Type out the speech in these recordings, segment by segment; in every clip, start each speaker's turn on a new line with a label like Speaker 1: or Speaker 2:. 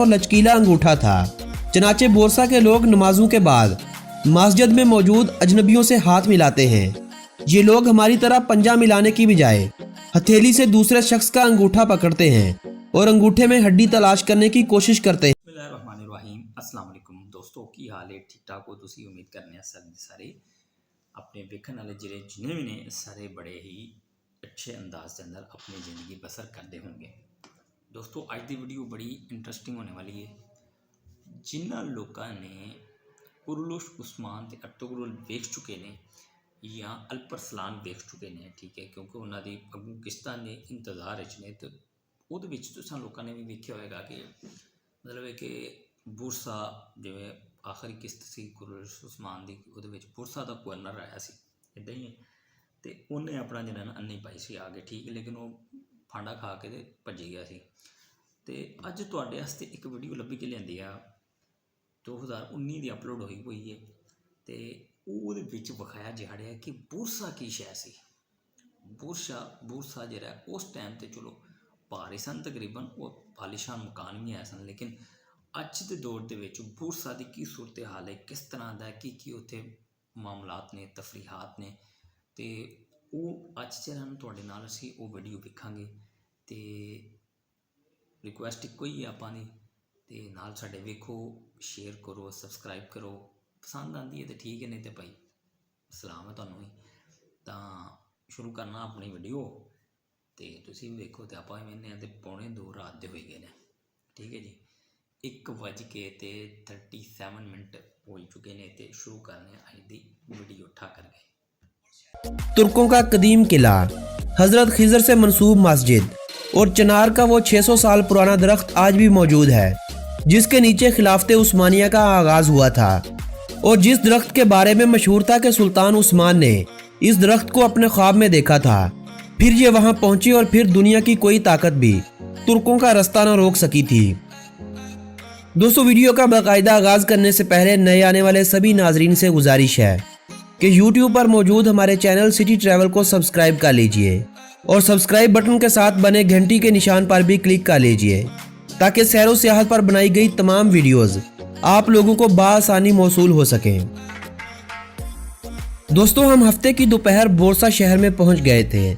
Speaker 1: और लचकीला अंगूठा था। चनाचे बोरसा के लोग नमाजों के बाद मस्जिद में मौजूद अजनबियों से हाथ मिलाते हैं। ये लोग हमारी तरह पंजा मिलाने की बजाय हथेली से दूसरे शख्स का अंगूठा पकड़ते हैं और अंगूठे में हड्डी तलाश करने की कोशिश करते हैं।
Speaker 2: बिस्मिल्लाहिर्रहमानिर्रहीम। अस्सलाम वालेकुम दोस्तों, की हाल है? ठीक ठाक हो? तुसी उम्मीद करने सारे अपने वेखण वाले जिन्हें भी ने सारे बड़े ही अच्छे अंदाज के अंदर अपनी ज़िंदगी बसर करते होंगे। दोस्तों, आज की वीडियो बड़ी इंटरेस्टिंग होने वाली है। जिन्होंने लोगों ने कुरलुश उस्मान ते अर्तुगरुल वेख चुके ने या अल्परसलान वेख चुके ने, ठीक है, क्योंकि उन्होंने अगू किस्तां ने इंतजार ने, तो वो लोगों ने भी वेख्या होगा कि मतलब है कि बुरसा जिवें आखिरी किस्त सी कुरलुश उस्मान की, वो बुरसा का गवर्नर आया सी इदा ही, तो उन्हें अपना जिन्हें अन्नी पाई सी आगे, ठीक है, लेकिन वो फांडा खा के भजी गया सी। तो अज तुहाडे वास्ते एक वीडियो लभी के लिआंदी आ 2019 की अपलोड हुई हुई है, तो वो विखाया जा रहा है कि बुरसा की शै सी। बुरसा जिहड़ा उस टाइम तो चलो भारी सन, तकरीबन वो आलीशान मकान भी है सन, लेकिन अज के दौर के बुरसा की की सूरत हाल है, किस तरह का की उत्थे मामलात ने, तफरीहात ने, तो वो अज जरा तुहाडे नाल असीं वो वीडियो वेखांगे। तो रिक्वेस्ट इक्को ही है आपां दी, ते नाल साडे वेखो, शेयर करो, सबसक्राइब करो, पसंद आती है तो ठीक है, नहीं तो भाई सलाम है तुहानूं भी। तो शुरू करना अपनी वीडियो, तो तुसीं भी देखो, तो आपां भी वेखने आं। ते 1:45 रात दे होई गए ने, ठीक है जी, 1:37 हो चुके हैं। तो शुरू करने अज दी वीडियो उठा कर गए।
Speaker 1: तुर्कों का कदीम किला, हजरत खिजर से मंसूब मस्जिद और चिनार का वो 600 साल पुराना दरख्त आज भी मौजूद है, जिसके नीचे खिलाफत उस्मानिया का आगाज हुआ था और जिस दरख्त के बारे में मशहूर था कि सुल्तान उस्मान ने इस दरख्त को अपने ख्वाब में देखा था। फिर ये वहां पहुंची और फिर दुनिया की कोई ताकत भी तुर्कों का रास्ता न रोक सकी थी। दोस्तों, वीडियो का बाकायदा आगाज करने से पहले नए आने वाले सभी नाजरीन से गुजारिश है कि YouTube पर मौजूद हमारे चैनल सिटी ट्रैवल को सब्सक्राइब कर लीजिए और सब्सक्राइब बटन के साथ बने घंटी के निशान पर भी क्लिक कर लीजिए, ताकि सैर व सियाहत पर बनाई गई तमाम वीडियोस आप लोगों को बआसानी मौसूल हो सकें। दोस्तों, हम हफ्ते की दोपहर बोरसा शहर में पहुंच गए थे।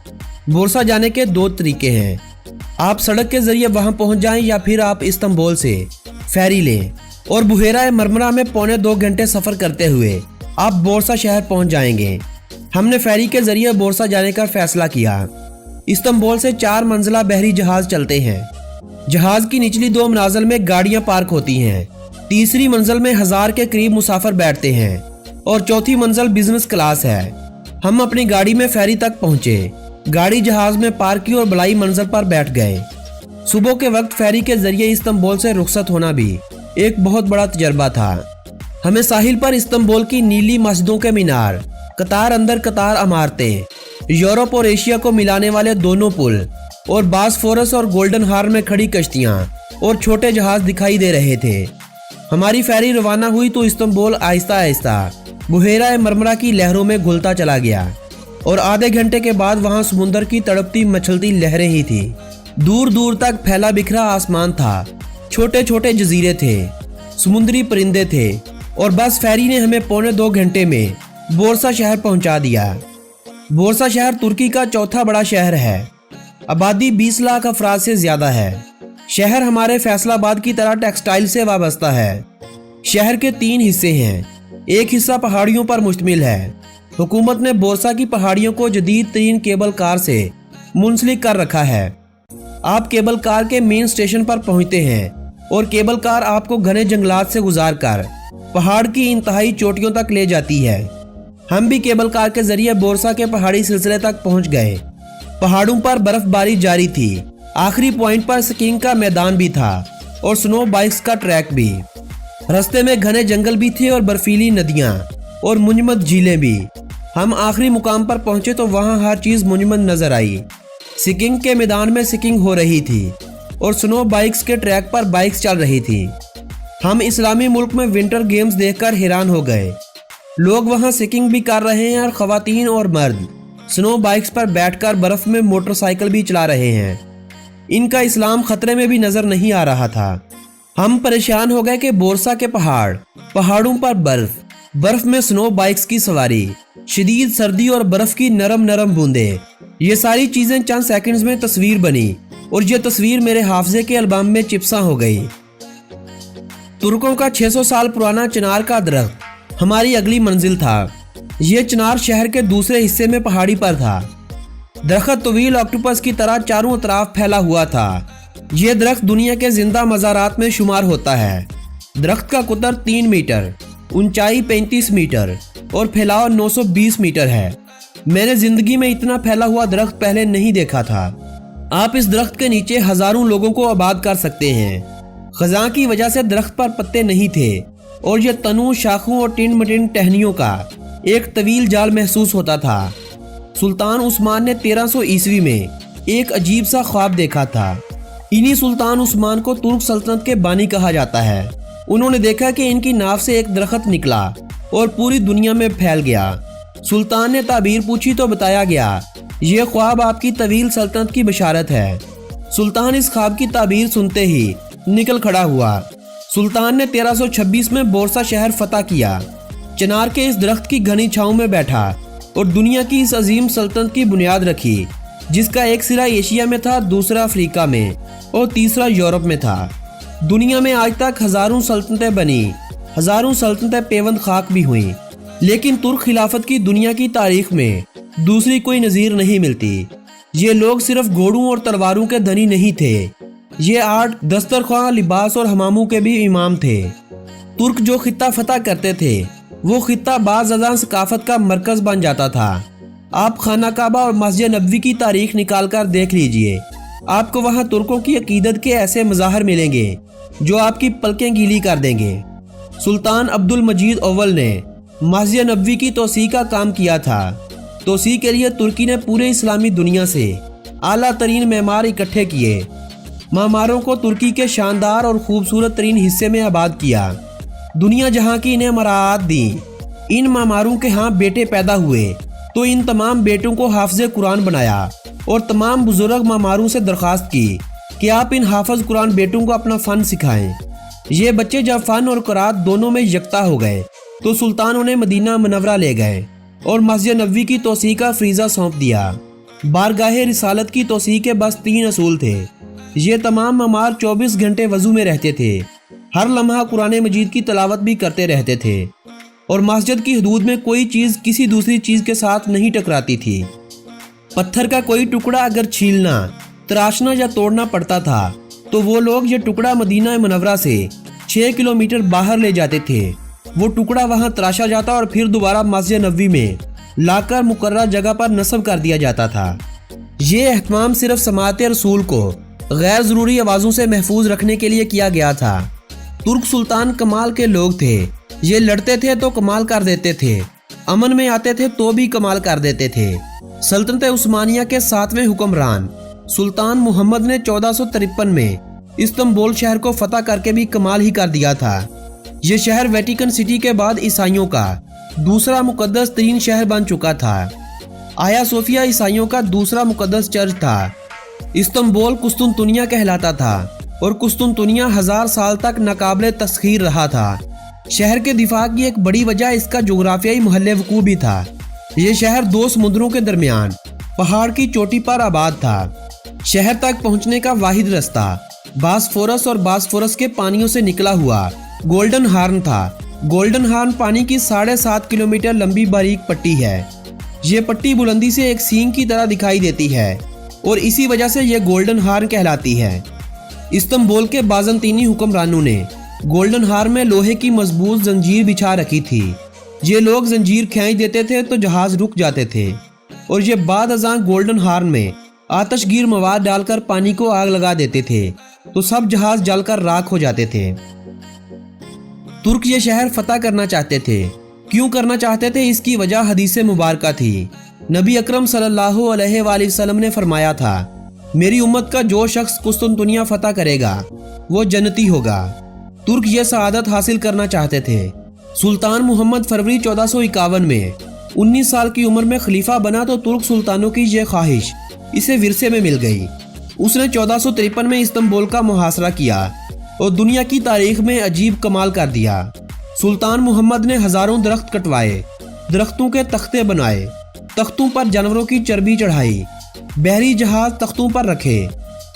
Speaker 1: बोरसा जाने के दो तरीके हैं, आप सड़क के जरिए वहां पहुंच जाएं या फिर आप इस्तांबुल से फेरी लें और बुहेरा मरमरा में 1.25 घंटे सफर करते हुए आप बोरसा शहर पहुंच जाएंगे। हमने फेरी के जरिए बोरसा जाने का फैसला किया। इस्तांबुल से 4 मंजिला बहरी जहाज चलते हैं। जहाज की निचली 2 मनाजिल में गाड़ियां पार्क होती हैं, तीसरी मंजिल में 1000 के करीब मुसाफिर बैठते हैं और चौथी मंजिल बिजनेस क्लास है। हम अपनी गाड़ी में फेरी तक पहुंचे, गाड़ी जहाज में पार्क की और बलाई मंजिल पर बैठ गए। सुबह के वक्त फेरी के जरिए इस्तांबुल से रुखसत होना भी एक बहुत बड़ा तजर्बा था। हमें साहिल पर इस्तांबुल की नीली मस्जिदों के मीनार, कतार अंदर कतार इमारतें, यूरोप और एशिया को मिलाने वाले दोनों पुल और बासफोरस और गोल्डन हार्न में खड़ी कश्तियां और छोटे जहाज दिखाई दे रहे थे। हमारी फेरी रवाना हुई तो इस्तांबुल आहिस्ता आहिस्ता बुहेरा मरमरा की लहरों में घुलता चला गया और आधे घंटे के बाद वहां समुद्र की तड़पती मचलती लहरें ही थी। दूर दूर तक फैला बिखरा आसमान था, छोटे छोटे जजीरे थे, समुद्री परिंदे थे और बस फेरी ने हमें 1.25 घंटे में बोरसा शहर पहुंचा दिया। बोरसा शहर तुर्की का चौथा बड़ा शहर है, आबादी 20 लाख अफराद से ज्यादा है। शहर हमारे फैसलाबाद की तरह टेक्सटाइल से वाबस्ता है। शहर के 3 हिस्से हैं, एक हिस्सा पहाड़ियों पर मुश्तमिल है। हुकूमत ने बोरसा की पहाड़ियों को जदीद तरीन केबल कार से मुंसलिक कर रखा है। आप केबल कार के मेन स्टेशन पर पहुंचते हैं और केबल कार आपको घने जंगलात से गुजार कर पहाड़ की इंतहाई चोटियों तक ले जाती है। हम भी केबल कार के जरिए बोरसा के पहाड़ी सिलसिले तक पहुंच गए। पहाड़ों पर बर्फबारी जारी थी, आखिरी पॉइंट पर स्कीइंग का मैदान भी था और स्नो बाइक्स का ट्रैक भी। रास्ते में घने जंगल भी थे और बर्फीली नदियां और मुंजमद झीलें भी। हम आखिरी मुकाम पर पहुंचे तो वहां हर चीज मुंजमद नजर आई। स्कीइंग के मैदान में स्कीइंग हो रही थी और स्नो बाइक्स के ट्रैक पर बाइक्स चल रही थी। हम इस्लामी मुल्क में विंटर गेम्स देखकर हैरान हो गए। लोग वहां स्कीइंग भी कर रहे हैं और खवातीन और मर्द स्नो बाइक्स पर बैठकर बर्फ में मोटरसाइकिल भी चला रहे हैं। इनका इस्लाम खतरे में भी नजर नहीं आ रहा था। हम परेशान हो गए कि बोरसा के पहाड़ों पर बर्फ में स्नो बाइक्स की सवारी, शदीद सर्दी और बर्फ की नरम नरम बूंदें, ये सारी चीजें चंद सेकंड्स में तस्वीर बनी और ये तस्वीर मेरे हाफजे के एल्बम में चिपसा हो गई। तुर्कों का 600 साल पुराना चिनार का दरख्त हमारी अगली मंजिल था। ये चिनार शहर के दूसरे हिस्से में पहाड़ी पर था। दरख्त तवील ऑक्टोपस की तरह चारों तरफ फैला हुआ था। ये दरख्त दुनिया के जिंदा मज़ारात में शुमार होता है। दरख्त का कुतर 3 मीटर, ऊंचाई 35 मीटर और फैलाव 920 मीटर है। मैंने जिंदगी में इतना फैला हुआ दरख्त पहले नहीं देखा था। आप इस दरख्त के नीचे हजारों लोगों को आबाद कर सकते हैं। खज़ां की वजह से दरख्त पर पत्ते नहीं थे और ये तनु, शाखों और टिन मटिन टहनियों का एक तवील जाल महसूस होता था। सुल्तान उस्मान ने 1300 ईस्वी में एक अजीब सा ख्वाब देखा था। इन्हीं सुल्तान उस्मान को तुर्क सल्तनत के बानी कहा जाता है। उन्होंने देखा कि इनकी नाव से एक दरख्त निकला और पूरी दुनिया में फैल गया। सुल्तान ने ताबीर पूछी तो बताया गया, ये ख्वाब आपकी तवील सल्तनत की बशारत है। सुल्तान इस ख्वाब की ताबीर सुनते ही निकल खड़ा हुआ। सुल्तान ने 1326 में बोरसा शहर फतह किया। चिनार के इस दरख्त की घनी छांव में बैठा और दुनिया की इस अजीम सल्तनत की बुनियाद रखी, जिसका एक सिरा एशिया में था, दूसरा अफ्रीका में और तीसरा यूरोप में था। दुनिया में आज तक हजारों सल्तनतें बनी, हजारों सल्तनतें पेवंद खाक भी हुई, लेकिन तुर्क खिलाफत की दुनिया की तारीख में दूसरी कोई नज़ीर नहीं मिलती। ये लोग सिर्फ घोड़ों और तलवारों के धनी नहीं थे, ये आर्ट, दस्तरख्वां, लिबास और हमामों के भी इमाम थे। तुर्क जो खित्ता फतह करते थे वो खित्ता बाज़ सकाफत का मरकज बन जाता था। आप खाना काबा और मस्जिद नबवी की तारीख निकाल कर देख लीजिए, आपको वहाँ तुर्कों की अकीदत के ऐसे मज़ाहर मिलेंगे जो आपकी पलकें गीली कर देंगे। सुल्तान अब्दुल मजीद अव्वल ने मस्जिद नबवी की तोसी का काम किया था। तोसी के लिए तुर्की ने पूरे इस्लामी दुनिया से आला तरीन मेमार इकट्ठे किए। मामारों को तुर्की के शानदार और खूबसूरत तरीन हिस्से में आबाद किया। दुनिया जहाँ की इन्हें मराहत दी। इन मामारों के यहाँ बेटे पैदा हुए तो इन तमाम बेटों को हाफिज़ कुरान बनाया और तमाम बुजुर्ग मामारों से दरख्वास्त की कि आप इन हाफिज़ कुरान बेटों को अपना फ़न सिखाएं। ये बच्चे जब फ़न और क़रात दोनों में यकता हो गए तो सुल्तान उन्हें मदीना मुनव्वरा ले गए और मस्जिद नबवी की तोसी का फरीज़ा सौंप दिया। बारगाहे रिसालत की तोसी के बस 3 असूल थे। ये तमाम मामार 24 घंटे वज़ू में रहते थे, हर लम्हा कुरान मजीद की तलावत भी करते रहते थे और मस्जिद की हदूद में कोई चीज़ किसी दूसरी चीज़ के साथ नहीं टकराती थी। पत्थर का कोई टुकड़ा अगर छीलना, तराशना या तोड़ना पड़ता था तो वो लोग ये टुकड़ा मदीना मुनव्वरा से 6 किलोमीटर बाहर ले जाते थे। वो टुकड़ा वहाँ तराशा जाता और फिर दोबारा मस्जिद नबवी में लाकर मुकर्रर जगह पर नस्ब कर दिया जाता था। ये एहतमाम सिर्फ समाअत रसूल को गैर ज़रूरी आवाज़ों से महफूज रखने के लिए किया गया था। तुर्क सुल्तान कमाल के लोग थे। ये लड़ते थे तो कमाल कर देते थे, अमन में आते थे तो भी कमाल कर देते थे। सल्तनत उस्मानिया के 7वें हुक्मरान सुल्तान मुहम्मद ने 1453 में इस्तांबुल शहर को फतह करके भी कमाल ही कर दिया था। ये शहर वेटिकन सिटी के बाद ईसाइयों का दूसरा मुकद्दस तरीन शहर बन चुका था। आया सोफिया ईसाइयों का दूसरा मुकद्दस चर्च था। इस्तांबुल कुस्तुनतुनिया कहलाता था और कुस्तुनतुनिया 1000 साल तक नाकाबिले तस्खीर रहा था। शहर के दिफा की एक बड़ी वजह इसका जोग्राफियाई महल वकूअ भी था। ये शहर 2 समुद्रों के दरमियान पहाड़ की चोटी पर आबाद था। शहर तक पहुंचने का वाहिद रास्ता बासफोरस और बासफोरस के पानियों से निकला हुआ गोल्डन हार्न था। गोल्डन हार्न पानी की 7.5 किलोमीटर लंबी बारीक पट्टी है। ये पट्टी बुलंदी से एक सींग की तरह दिखाई देती है और इसी वजह से यह गोल्डन हार्न कहलाती है। इस्तांबुल के बाज़ंतीनी हुक्मरानों ने गोल्डन हार्न में लोहे की मजबूत जंजीर बिछा रखी थी। ये लोग जंजीर खींच देते थे तो जहाज रुक जाते थे और ये बाद अज़ां गोल्डन हार्न में आतशगीर मवाद डालकर पानी को आग लगा देते थे तो सब जहाज जलकर राख हो जाते थे। तुर्क ये शहर फतह करना चाहते थे। क्यों करना चाहते थे, इसकी वजह हदीस मुबारक थी। नबी अकरम सल्लल्लाहु अलैहि वसल्लम ने फरमाया था, मेरी उम्मत का जो शख्स कुस्तुनतुनिया फतह करेगा वो जन्नती होगा। तुर्क ये सआदत हासिल करना चाहते थे। सुल्तान मुहम्मद फरवरी 1451 में 19 साल की उम्र में खलीफा बना तो तुर्क सुल्तानों की ये ख्वाहिश इसे विरसे में मिल गई। उसने 1453 में इस्तांबुल का मुहासरा किया। और दुनिया की तारीख में अजीब कमाल कर दिया। सुल्तान मोहम्मद ने हजारों दरख्त कटवाए, दरख्तों के तख्ते बनाए, तख्तों पर जानवरों की चर्बी चढ़ाई, बहरी जहाज तख्तों पर रखे।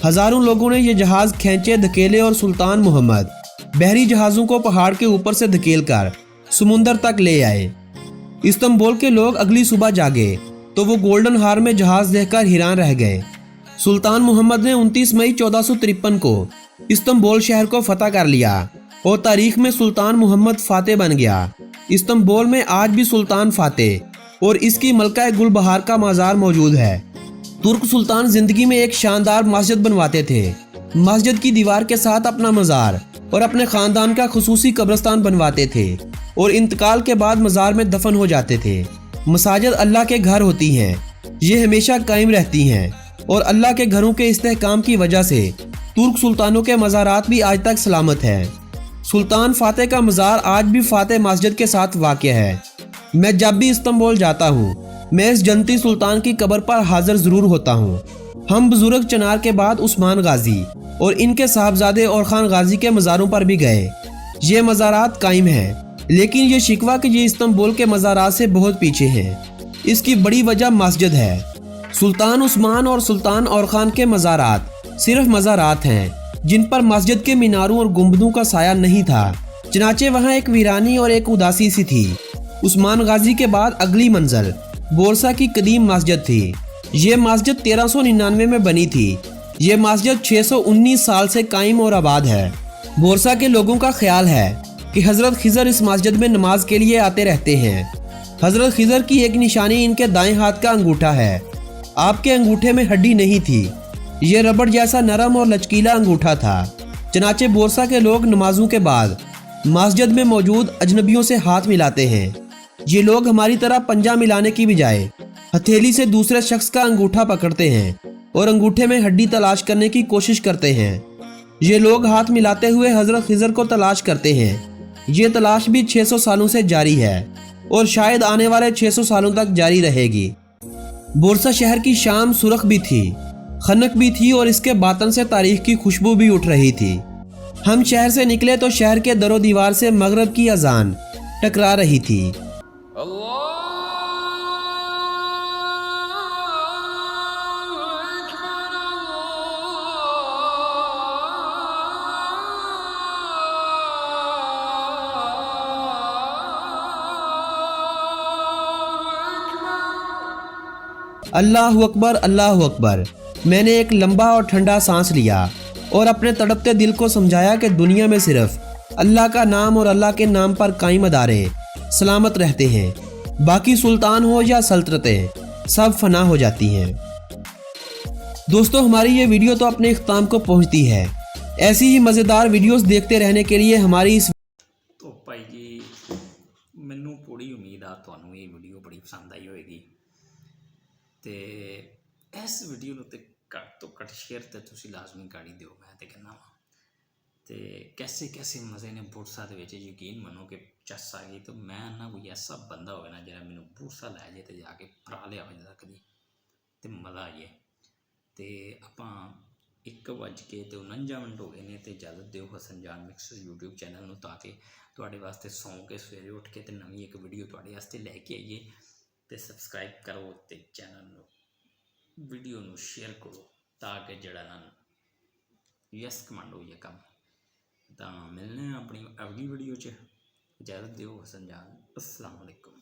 Speaker 1: हजारों लोगों ने ये जहाज खींचे धकेले और सुल्तान मोहम्मद बहरी जहाज़ों को पहाड़ के ऊपर से धकेलकर समुंदर तक ले आए। इस्तांबुल के लोग अगली सुबह जागे तो वो गोल्डन हार में जहाज देखकर हैरान रह गए। सुल्तान मोहम्मद ने 29 मई 1453 को इस्तांबुल शहर को फतह कर लिया और तारीख में सुल्तान मोहम्मद फातेह बन गया। इस्तांबुल में आज भी सुल्तान फातेह और इसकी मलका गुलबहार का मज़ार मौजूद है। तुर्क सुल्तान जिंदगी में एक शानदार मस्जिद बनवाते थे। मस्जिद की दीवार के साथ अपना मज़ार और अपने खानदान का खुसूसी कब्रिस्तान बनवाते थे और इंतकाल के बाद मज़ार में दफन हो जाते थे। मसाजिद अल्लाह के घर होती हैं, ये हमेशा कायम रहती हैं और अल्लाह के घरों के इस्तेहकाम की वजह से तुर्क सुल्तानों के मज़ारात भी आज तक सलामत हैं। सुल्तान फातेह का मज़ार आज भी फातेह मस्जिद के साथ वाक़ है। मैं जब भी इस्तांबुल जाता हूँ मैं इस जन्नती सुल्तान की कब्र पर हाजिर ज़रूर होता हूँ। हम बुजुर्ग चनार के बाद उस्मान गाजी और इनके साहबजादे और खान गाजी के मज़ारों पर भी गए। ये मज़ारात कायम हैं, लेकिन ये शिकवा कि ये इस्तांबुल के मज़ारात से बहुत पीछे हैं। इसकी बड़ी वजह मस्जिद है। सुल्तान उस्मान और सुल्तान और खान के मज़ारात सिर्फ मज़ारात हैं जिन पर मस्जिद के मीनारों और गुंबदों का साया नहीं था। चनाचे वहाँ एक वीरानी और एक उदासी सी थी। उस्मान गाजी के बाद अगली मंजिल बोरसा की कदीम मस्जिद थी। ये मस्जिद 1399 में बनी थी। ये मस्जिद 619 साल से कायम और आबाद है। बोरसा के लोगों का ख्याल है कि हज़रत खिज़र इस मस्जिद में नमाज के लिए आते रहते हैं। हज़रत खिज़र की एक निशानी इनके दाएं हाथ का अंगूठा है। आपके अंगूठे में हड्डी नहीं थी, ये रबड़ जैसा नरम और लचकीला अंगूठा था। चनाचे बोरसा के लोग नमाजों के बाद मस्जिद में मौजूद अजनबियों से हाथ मिलाते हैं। ये लोग हमारी तरह पंजा मिलाने की बजाय हथेली से दूसरे शख्स का अंगूठा पकड़ते हैं और अंगूठे में हड्डी तलाश करने की कोशिश करते हैं। ये लोग हाथ मिलाते हुए हज़रत खिज़र को तलाश करते हैं। ये तलाश भी 600 सालों से जारी है और शायद आने वाले 600 सालों तक जारी रहेगी। बोरसा शहर की शाम सुरख भी थी, खनक भी थी और इसके बातन से तारीख की खुशबू भी उठ रही थी। हम शहर से निकले तो शहर के दरो दीवार से मगरब की अजान टकरा रही थी। अल्लाहु अकबर, अल्लाहु अकबर। मैंने एक लंबा और ठंडा सांस लिया और अपने तड़पते दिल को समझाया कि दुनिया में सिर्फ अल्लाह का नाम और अल्लाह के नाम पर कायम अदारे सलामत रहते हैं। बाकी सुल्तान हो या सल्तनतें सब फना हो जाती हैं। दोस्तों, हमारी ये वीडियो तो अपने इख्तिताम को पहुंचती है। ऐसी ही मज़ेदार वीडियोस देखते रहने के लिए हमारी इस
Speaker 2: तो भाई जी ਮੈਨੂੰ पूरी उम्मीद आ ਤੁਹਾਨੂੰ ਇਹ ਵੀਡੀਓ ਬੜੀ ਪਸੰਦ ਆਈ ਹੋਏਗੀ ਤੇ ਇਸ ਵੀਡੀਓ ਨੂੰ ਤੇ ਘੱਟ ਤੋਂ ਘੱਟ ਸ਼ੇਅਰ ਤੇ ਤੁਸੀਂ ਲਾਜ਼ਮੀ ਕਰ ਹੀ ਦਿਓ। ਮੈਂ ਤੇ ਕਹਿੰਦਾ ਵਾਂ ਤੇ कैसे मज़े ने ਬੁਰਸਾ ਦੇ ਵਿੱਚ ਯਕੀਨ ਮੰਨੋ ਕਿ ਚੱਸ ਆ ਗਈ। ਤਾਂ ਮੈਂ ਨਾ ਕੋਈ ਐਸਾ ਬੰਦਾ ਹੋਵੇ ਨਾ ਜਿਹੜਾ ਮੈਨੂੰ ਬੁਰਸਾ ਲੈ ਜਾਏ ਤੇ ਜਾ ਕੇ ਭਰਾ ਲਿਆ ਹੋਵੇ ਜਦਾ ਕਦੀ ਤੇ ਮਜ਼ਾ ਆਈਏ। ਤੇ ਆਪਾਂ 1:49 ਹੋ ਗਏ ਨੇ ਤੇ ਇਜਾਜ਼ਤ ਦਿਓ ਹਸਨ ਜਾਨ ਮਿਕਸਰ YouTube ਚੈਨਲ ਨੂੰ, ਤਾਂ ਕਿ ਤੁਹਾਡੇ ਵਾਸਤੇ ਸੌਂ ਕੇ ਸਵੇਰੇ ਉੱਠ ਕੇ ਤੇ ਨਵੀਂ ਇੱਕ ਵੀਡੀਓ ਤੁਹਾਡੇ ਵਾਸਤੇ ਲੈ ਕੇ ਆਈਏ। ਤੇ ਸਬਸਕ੍ਰਾਈਬ ਕਰੋ ਤੇ ਚੈਨਲ ਨੂੰ ਵੀਡੀਓ ਨੂੰ ਸ਼ੇਅਰ ਕਰੋ ਤਾਂ ਕਿ ਜਿਹੜਾ ਨਾ ਯਸ ਕਮਾਂਡ ਹੋ ਜਾਏ ਕੰਮ। ਤਾਂ ਮਿਲਨੇ ਆਪਣੀ ਅਗਲੀ ਵੀਡੀਓ 'ਚ। ਇਜਾਜ਼ਤ ਦਿਓ ਹਸਨ ਜਾਨ। अस्सलाम वालेकुम।